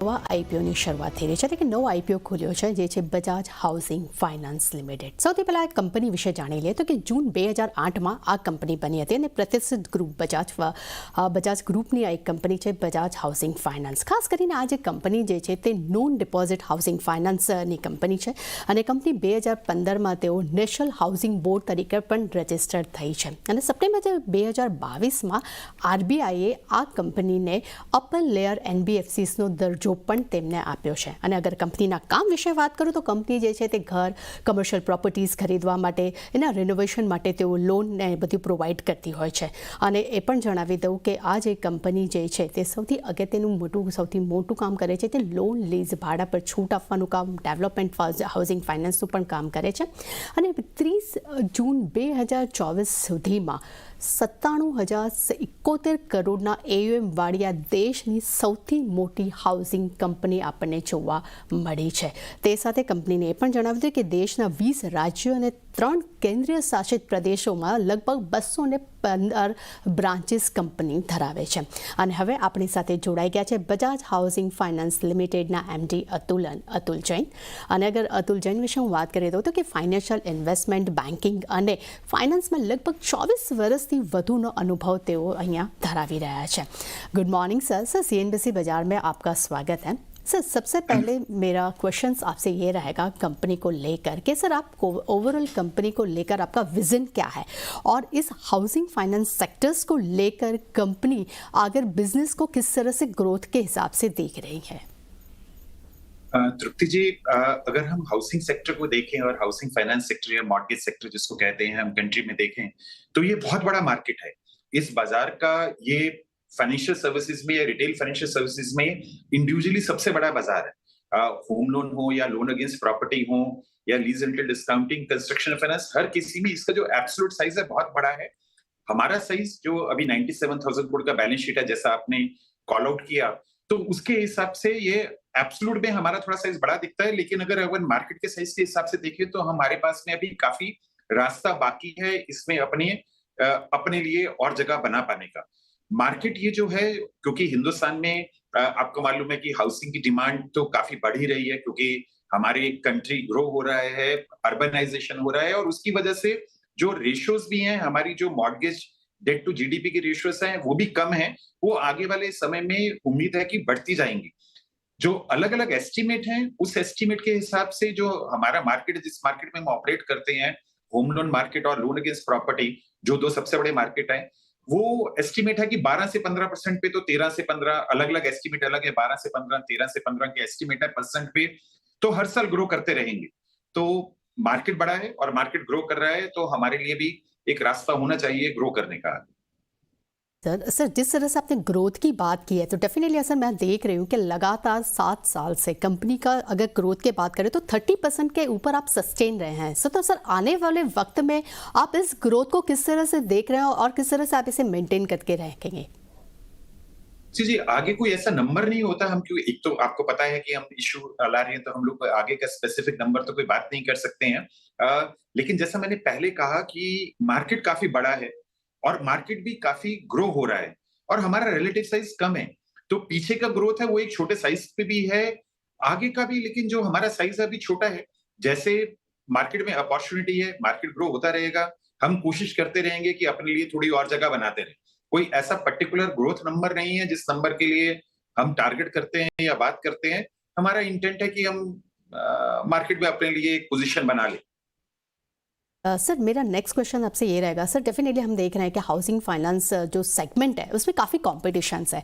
નવા આઈપીઓની શરૂઆત થઈ રહી છે, એટલે કે નવો આઈપીઓ ખુલ્યો છે જે છે બજાજ હાઉસિંગ ફાઇનાન્સ લિમિટેડ. સૌથી પહેલાં આ કંપની વિશે જાણી લઈએ તો કે જૂન 2008માં આ કંપની બની હતી અને પ્રતિષ્ઠિત ગ્રુપ બજાજ ગ્રુપની આ એક કંપની છે બજાજ હાઉસિંગ ફાઇનાન્સ. ખાસ કરીને આ જે કંપની જે છે તે નોન ડિપોઝિટ હાઉસિંગ ફાઇનાન્સની કંપની છે અને કંપની 2015માં તેઓ નેશનલ હાઉસિંગ બોર્ડ તરીકે પણ રજિસ્ટર્ડ થઈ છે અને સપ્ટેમ્બર 2022માં આરબીઆઈએ આ કંપનીને અપર લેયર એનબીએફસીસનો દરજ્જો પણ તેમને આપ્યો છે. અને અગર કંપનીના કામ વિશે વાત કરું તો કંપની જે છે તે ઘર, કમર્શિયલ પ્રોપર્ટીઝ ખરીદવા માટે, એના રિનોવેશન માટે તેઓ લોન ને બધું પ્રોવાઈડ કરતી હોય છે. અને એ પણ જણાવી દઉં કે આ જે કંપની જે છે તે સૌથી મોટું કામ કરે છે તે લોન લીઝ ભાડા પર છૂટ આપવાનું કામ, ડેવલપમેન્ટ હાઉસિંગ ફાઇનાન્સનું પણ કામ કરે છે. અને 30 જૂન 2024 સુધીમાં 97,071 કરોડના AUM વાળી આ દેશની સૌથી મોટી હાઉસિંગ કંપની આપણને જોવા મળી છે. તે સાથે કંપનીને એ પણ જણાવ્યું હતું કે દેશના 20 રાજ્યો અને 3 કેન્દ્રીય શાસિત પ્રદેશોમાં લગભગ 215 બ્રાન્ચીસ કંપની ધરાવે છે. અને હવે આપણી સાથે જોડાઈ ગયા છે બજાજ હાઉસિંગ ફાઇનાન્સ લિમિટેડના MD અતુલ જૈન. અને અગર અતુલ જૈન વિશે હું વાત કરી દઉં તો કે ફાઇનાન્શિयल ઇન્વેસ્ટમેન્ટ, બેન્કિંગ અને ફાઇનાન્સમાં લગભગ 24 વર્ષથી વધુનો અનુભવ તેઓ અહીંયા ધરાવી રહ્યા છે. Good morning sir. CNBC बाजार में आपका स्वागत है. सर, सबसे पहले मेरा क्वेश्चंस आपसे ये रहेगा कंपनी को लेकर कि सर आप ओवरऑल कंपनी को लेकर आपका विजन क्या है और इस हाउसिंग फाइनेंस सेक्टर्स को लेकर कंपनी अगर बिजनेस को किस तरह से ग्रोथ के हिसाब से देख रही है? तृप्ति जी, अगर हम हाउसिंग सेक्टर को देखें और हाउसिंग फाइनेंस सेक्टर या मॉर्गेज सेक्टर जिसको कहते हैं हम कंट्री में देखें तो ये बहुत बड़ा मार्केट है. इस बाजार का ये फाइनेंशियल सर्विसेज में या रिटेल फाइनेंशियल सर्विसेज में इंडिविजुअली सबसे बड़ा बाजार है. होम लोन हो या लोन अगेंस्ट प्रॉपर्टी हो या lease rental discounting, construction finance, हर किसी में इसका जो एब्सोल्यूट साइज है बहुत बड़ा है. हमारा साइज जो अभी 97,000 करोड़ का बैलेंस शीट है जैसा आपने कॉल आउट किया, तो उसके हिसाब से ये एब्सोल्यूट में हमारा थोड़ा साइज बड़ा दिखता है. लेकिन अगर मार्केट के साइज के हिसाब से देखें तो हमारे पास में अभी काफी रास्ता बाकी है इसमें अपने लिए और जगह बना पाने का. मार्केट ये जो है, क्योंकि हिंदुस्तान में आपको मालूम है कि हाउसिंग की डिमांड तो काफी बढ़ ही रही है क्योंकि हमारे कंट्री ग्रो हो रहा है, अर्बनाइजेशन हो रहा है और उसकी वजह से जो रेशियोज भी हैं, हमारी जो मॉर्गेज डेट टू जीडीपी के रेशियोज हैं वो भी कम है. वो आगे वाले समय में उम्मीद है कि बढ़ती जाएंगी. जो अलग अलग एस्टिमेट हैं उस एस्टिमेट के हिसाब से जो हमारा मार्केट, जिस मार्केट में हम ऑपरेट करते हैं, होम लोन मार्केट और लोन अगेंस्ट प्रॉपर्टी, जो 2 सबसे बड़े मार्केट हैं, वो एस्टिमेट है कि 12 से 15% पे, तो 13 से 15 अलग अलग एस्टिमेट अलग है. 12 से 15, 13 से 15 के एस्टिमेट है परसेंट पे, तो हर साल ग्रो करते रहेंगे. तो मार्केट बड़ा है और मार्केट ग्रो कर रहा है, तो हमारे लिए भी एक रास्ता होना चाहिए ग्रो करने का. सर, जिस तरह से आपने ग्रोथ की बात की है तो डेफिनेटली सर मैं देख रही हूँ कि लगातार 7 साल से कंपनी का अगर ग्रोथ की बात करें तो 30% के ऊपर आप सस्टेन रहे हैं. तो सर आने वाले वक्त में आप इस ग्रोथ को किस तरह से देख रहे हैं और किस तरह से आप इसे मेंटेन करके रखेंगे? जी, आगे कोई ऐसा नंबर नहीं होता. हम क्यों, एक तो आपको पता है कि हम इशू ला रहे हैं तो हम लोग आगे का स्पेसिफिक नंबर तो कोई बात नहीं कर सकते हैं. लेकिन जैसा मैंने पहले कहा कि मार्केट काफी बड़ा है और मार्केट भी काफी ग्रो हो रहा है और हमारा रिलेटिव साइज कम है. तो पीछे का ग्रोथ है वो एक छोटे साइज पे भी है, आगे का भी, लेकिन जो हमारा साइज है अभी छोटा है. जैसे मार्केट में अपॉर्चुनिटी है, मार्केट ग्रो होता रहेगा, हम कोशिश करते रहेंगे कि अपने लिए थोड़ी और जगह बनाते रहें. कोई ऐसा पर्टिकुलर ग्रोथ नंबर नहीं है जिस नंबर के लिए हम टारगेट करते हैं या बात करते हैं. हमारा इंटेंट है कि हम मार्केट में अपने लिए एक पोजीशन बना लें. सर, मेरा नेक्स्ट क्वेश्चन आपसे ये रहेगा. सर, डेफिनेटली हम देख रहे हैं कि हाउसिंग फाइनेंस जो सेगमेंट है उसमें काफ़ी कॉम्पिटिशन्स है.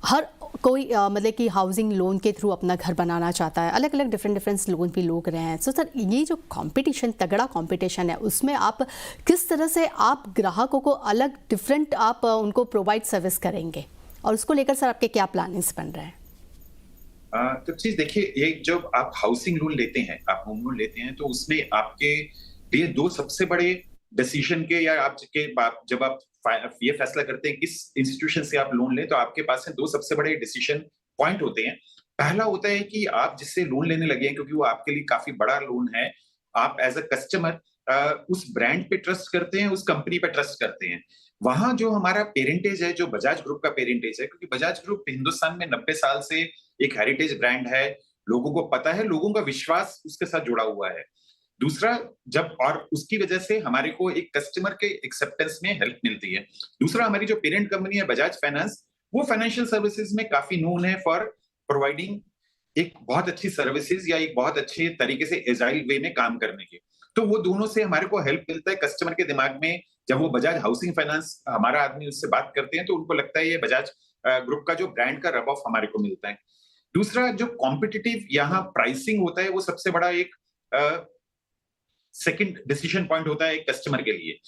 हर कोई मतलब कि हाउसिंग लोन के थ्रू अपना घर बनाना चाहता है, अलग अलग डिफरेंट लोन भी लोग रहे हैं. सो सर, ये जो कंपटीशन, तगड़ा कंपटीशन है, उसमें आप किस तरह से आप ग्राहकों को अलग डिफरेंट आप उनको प्रोवाइड सर्विस करेंगे और उसको लेकर सर आपके क्या प्लानिंग्स बन रहे हैं? तो चीज देखिए, ये जब आप हाउसिंग लोन लेते हैं, आप होम लोन लेते हैं, तो उसमें आपके लिए 2 सबसे बड़े डिसीजन के, या जब आप ये फैसला करते हैं किस इंस्टीट्यूशन से आप लोन लें, तो आपके पास है 2 सबसे बड़े डिसीजन पॉइंट होते हैं. पहला होता है कि आप जिससे लोन लेने लगे हैं, क्योंकि वो आपके लिए काफी बड़ा लोन है, आप एज अ कस्टमर उस ब्रांड पे ट्रस्ट करते हैं, उस कंपनी पे ट्रस्ट करते हैं. वहां जो हमारा पेरेंटेज है, जो बजाज ग्रुप का पेरेंटेज है, क्योंकि बजाज ग्रुप हिंदुस्तान में 90 साल से एक हेरिटेज ब्रांड है, लोगों को पता है, लोगों का विश्वास उसके साथ जुड़ा हुआ है। दूसरा, जब और उसकी वजह से हमारे को एक कस्टमर के एक्सेप्टेंस में हेल्प मिलती है। दूसरा, हमारी जो पेरेंट कंपनी है बजाज फाइनेंस, वो फाइनेंशियल सर्विसेज में काफी नोन है फॉर प्रोवाइडिंग एक बहुत अच्छी सर्विसेज या एक बहुत अच्छे तरीके से एजाइल वे में काम करने के। तो वो दोनों से हमारे को हेल्प मिलता है कस्टमर के दिमाग में। जब वो बजाज हाउसिंग फाइनेंस हमारा आदमी उससे बात करते हैं तो उनको लगता है ये बजाज ग्रुप का जो ब्रांड का रब ऑफ हमारे को मिलता है। दूसरा, जो कॉम्पिटिटिव यहाँ प्राइसिंग होता है वो सबसे बड़ा एक सेकंड डिसीजन पॉइंट होता है एक कस्टमर के लिए।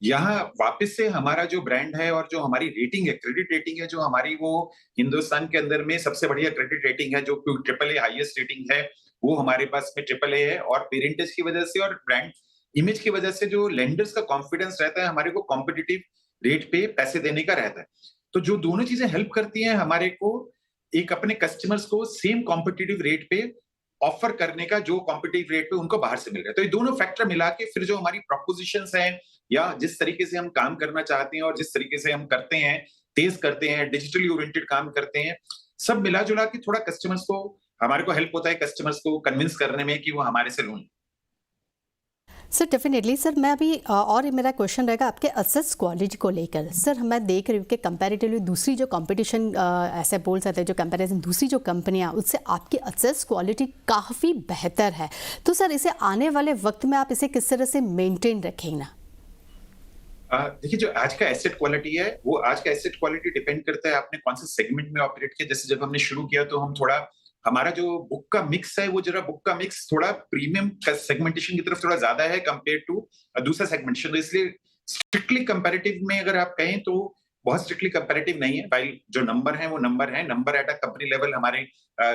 यहाँ वापस से हमारा जो ब्रांड है और जो हमारी रेटिंग है, क्रेडिट रेटिंग है, जो हमारी वो हिंदुस्तान के अंदर में सबसे बढ़िया क्रेडिट रेटिंग है, जो ट्रिपल ए हाईएस्ट रेटिंग है, वो हमारे पास में ट्रिपल ए है। और पेरेंटेज की वजह से और ब्रांड इमेज की वजह से जो लेंडर्स का कॉन्फिडेंस रहता है, हमारे को कॉम्पिटिटिव रेट पे पैसे देने का रहता है। तो जो दोनों चीजें हेल्प करती हैं हमारे को एक अपने कस्टमर्स को सेम कॉम्पिटिटिव रेट पे ऑफर करने का, जो कॉम्पिटिटिव रेट पे उनको बाहर से मिल रहा है। तो ये दोनों फैक्टर मिला के फिर जो हमारी प्रोपोजिशंस हैं या जिस तरीके से हम काम करना चाहते हैं और जिस तरीके से हम करते हैं, तेज करते हैं, डिजिटली ओरिएंटेड काम करते हैं, सब मिला जुला के थोड़ा कस्टमर्स को, हमारे को हेल्प होता है कस्टमर्स को कन्विंस करने में कि वो हमारे से लोन। सर डेफिनेटली सर, मैं अभी और मेरा क्वेश्चन रहेगा आपके असेट्स क्वालिटी को लेकर। सर मैं देख रही हूँ कि कंपैरेटिवली दूसरी जो कंपटीशन ऐसे बोल सकते हैं, जो कंपैरिजन दूसरी जो कंपनियाँ, उससे आपकी असेट्स क्वालिटी काफ़ी बेहतर है। तो सर इसे आने वाले वक्त में आप इसे किस तरह से मेंटेन रखेंगे ना? देखिए, जो आज का एसेट क्वालिटी है, वो आज का एसेट क्वालिटी डिपेंड करता है आपने कौन से सेगमेंट में ऑपरेट किया। जैसे जब हमने शुरू किया तो हम थोड़ा, हमारा जो बुक का मिक्स है वो जरा बुक का मिक्स थोड़ा प्रीमियम सेगमेंटेशन की तरफ थोड़ा ज्यादा है कंपेयर टू दूसरा सेगमेंटेशन। तो इसलिए स्ट्रिक्टली कंपैरेटिव में अगर आप कहें तो बहुत स्ट्रिक्टली कंपैरेटिव नहीं है भाई। जो नंबर है वो नंबर है, number at a company level हमारे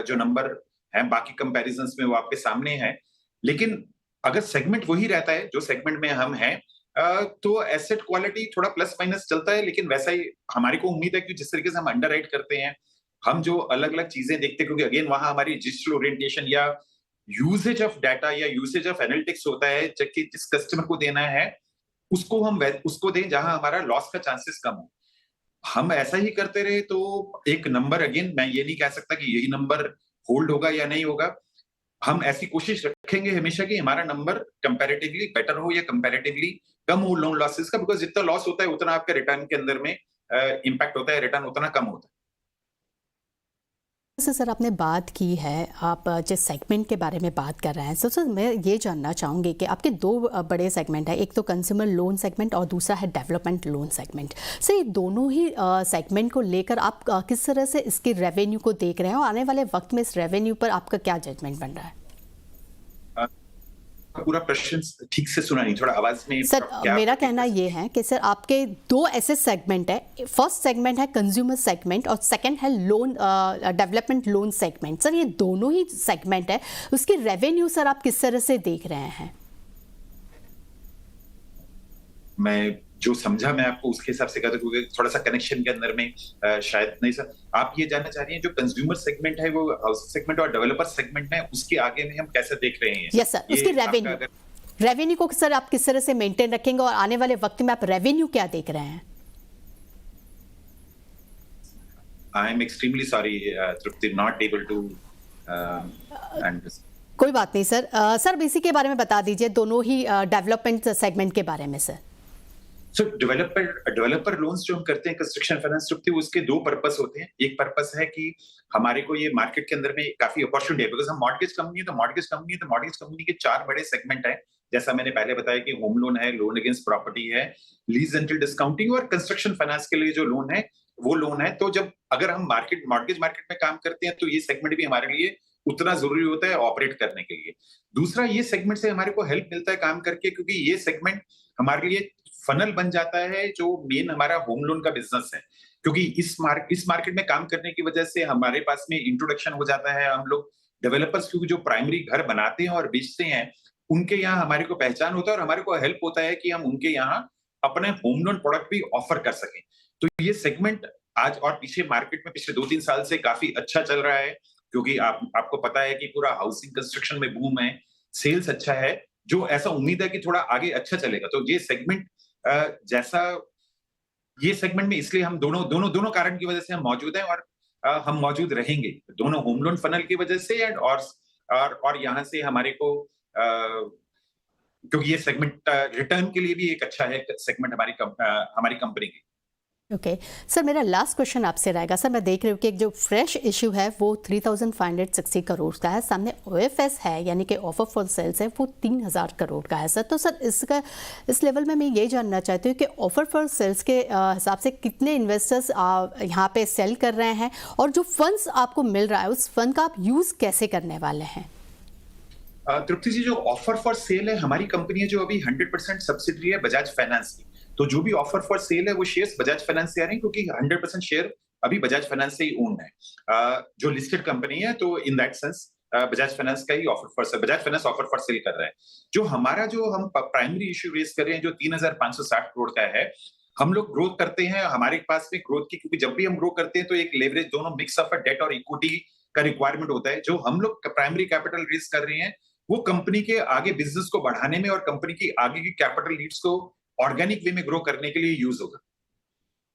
जो नंबर है बाकी कंपैरिजंस में वो आपके सामने है। लेकिन अगर सेगमेंट वही रहता है जो सेगमेंट में हम हैं, तो एसेट क्वालिटी थोड़ा प्लस माइनस चलता है। लेकिन वैसा ही हमारी को उम्मीद है कि जिस तरीके से हम अंडरराइट करते हैं, हम जो अलग अलग चीजें देखते हैं, क्योंकि अगेन वहां हमारी डिजिटल ओरिएंटेशन या यूसेज ऑफ डाटा या यूसेज ऑफ एनालिटिक्स होता है, जबकि जिस कस्टमर को देना है उसको हम उसको दें जहां हमारा लॉस का चांसेस कम हो। हम ऐसा ही करते रहे तो एक नंबर, अगेन मैं ये नहीं कह सकता कि यही नंबर होल्ड होगा या नहीं होगा। हम ऐसी कोशिश रखेंगे हमेशा कि हमारा नंबर कंपैरेटिवली बेटर हो या कंपैरेटिवली कम हो लोन लॉसेस का, बिकॉज जितना लॉस होता है उतना आपके रिटर्न के अंदर में इम्पैक्ट होता है, रिटर्न उतना कम होता है। जैसे सर आपने बात की है, आप जिस सेगमेंट के बारे में बात कर रहे हैं, सर मैं ये जानना चाहूँगी कि आपके दो बड़े सेगमेंट हैं, एक तो कंज्यूमर लोन सेगमेंट और दूसरा है डेवलपमेंट लोन सेगमेंट। सर ये दोनों ही सेगमेंट को लेकर आप किस तरह से इसकी रेवेन्यू को देख रहे हैं और आने वाले वक्त में इस रेवेन्यू पर आपका क्या जजमेंट बन रहा है? पूरा प्रश्न ठीक से सुना नहीं, थोड़ा आवाज में। सर मेरा कहना ये है कि सर आपके दो ऐसे सेगमेंट है, फर्स्ट सेगमेंट है कंज्यूमर सेगमेंट और सेकंड है loan development loan segment. Sir ये दोनों ही सेगमेंट है, उसकी रेवेन्यू सर आप किस तरह से देख रहे हैं? मैं जो समझा मैं आपको उसके हिसाब से कहता हूँ, क्योंकि थोड़ा सा कनेक्शन के अंदर में शायद नहीं। सर आप ये जानना चाह रही हैं जो कंज्यूमर सेगमेंट है वो हाउस सेगमेंट और डेवलपर सेगमेंट में उसके आगे में हम कैसे देख रहे हैं? यस सर, उसकी रेवेन्यू को सर आप किस तरह से मेंटेन रखेंगे और आने वाले वक्त में आप रेवेन्यू क्या देख रहे हैं? I am extremely sorry Tripti, not able to कोई बात नहीं सर। सर इसी के बारे में बता दीजिए, दोनों ही डेवलपमेंट सेगमेंट के बारे में सर। सो डेवलपर लोन्स जो हम करते हैं कंस्ट्रक्शन फाइनेंस तृप्ति, उसके दो पर्पस होते हैं। एक पर्पस है कि हमारे को ये मार्केट के अंदर में काफी अपॉर्चुनिटी है, बिकॉज हम मॉर्गेज कंपनी है तो मॉर्गेज कंपनी के चार बड़े सेगमेंट है। जैसा मैंने पहले बताया कि होम लोन है, लोन अगेंस्ट प्रॉपर्टी है, लीज रेंटल डिस्काउंटिंग और कंस्ट्रक्शन फाइनेंस के लिए जो लोन है वो लोन है। तो जब अगर हम मॉर्गेज मार्केट में काम करते हैं तो ये सेगमेंट भी हमारे लिए उतना जरूरी होता है ऑपरेट करने के लिए। दूसरा, ये सेगमेंट से हमारे को हेल्प मिलता है काम करके, क्योंकि ये सेगमेंट हमारे लिए फनल बन जाता है जो मेन हमारा होम लोन का बिजनेस है। क्योंकि इस मार्केट में काम करने की वजह से हमारे पास में इंट्रोडक्शन हो जाता है। हम लोग डेवलपर्स क्योंकि जो प्राइमरी घर बनाते हैं और बेचते हैं, उनके यहाँ हमारे को पहचान होता है और हमारे को हेल्प होता है कि हम उनके यहाँ अपने होम लोन प्रोडक्ट भी ऑफर कर सकें। तो ये सेगमेंट आज और पीछे मार्केट में पिछले 2-3 साल से काफी अच्छा चल रहा है, क्योंकि आपको पता है कि पूरा हाउसिंग कंस्ट्रक्शन में बूम है, सेल्स अच्छा है, जो ऐसा उम्मीद है कि थोड़ा आगे अच्छा चलेगा। तो ये सेगमेंट जैसा ये सेगमेंट में इसलिए हम दोनों कारण की वजह से हम मौजूद हैं। और हम मौजूद रहेंगे, दोनों होम लोन फनल की वजह से एंड और यहाँ से हमारे को क्योंकि ये सेगमेंट रिटर्न के लिए भी एक अच्छा है सेगमेंट हमारी कंपनी की। ओके सर, मेरा लास्ट क्वेश्चन आपसे रहेगा। सर, मैं देख रही हूँ कि एक जो फ्रेश इशू है वो 3,560 करोड़ का है, सामने ओएफएस है यानी कि ऑफर फॉर सेल्स है वो 3,000 करोड़ का है सर। तो सर इस लेवल में मैं ये जानना चाहती हूँ कि ऑफर फॉर सेल्स के हिसाब से कितने इन्वेस्टर्स यहाँ पे सेल कर रहे हैं, और जो फंड्स आपको मिल रहा है उस फंड का आप यूज़ कैसे करने वाले हैं? तृप्ति जी, जो ऑफर फॉर सेल है हमारी कंपनी है जो अभी 100% सब्सिडरी है बजाज फाइनेंस की। तो जो भी ऑफर फॉर सेल है वो शेयर्स बजाज फाइनेंस से आ रहे हैं क्योंकि 100% शेयर अभी बजाज फाइनेंस से ही ओन्ड है। जो लिस्टेड कंपनी है तो in that sense Bajaj Finance का ही Bajaj Finance offer for sale कर रहा है। जो हमारा जो हम प्राइमरी इश्यू रेज कर रहे हैं जो 3,560 करोड़ का है, हम लोग ग्रोथ करते हैं हमारे पास में ग्रोथ की, क्योंकि जब भी हम ग्रो करते हैं तो एक लेवरेज दोनों मिक्स ऑफ डेट और इक्विटी का रिक्वायरमेंट होता है। जो हम लोग प्राइमरी कैपिटल रेज कर रहे हैं वो कंपनी के आगे बिजनेस को बढ़ाने में और कंपनी की आगे की कैपिटल नीड्स को ऑर्गेनिक वे में ग्रो करने के लिए यूज होगा।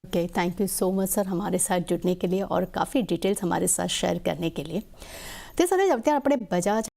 Okay, thank you so much sir हमारे साथ जुड़ने के लिए और काफ़ी डिटेल्स हमारे साथ शेयर करने के लिए। तो सर, जब तक अपने बजाज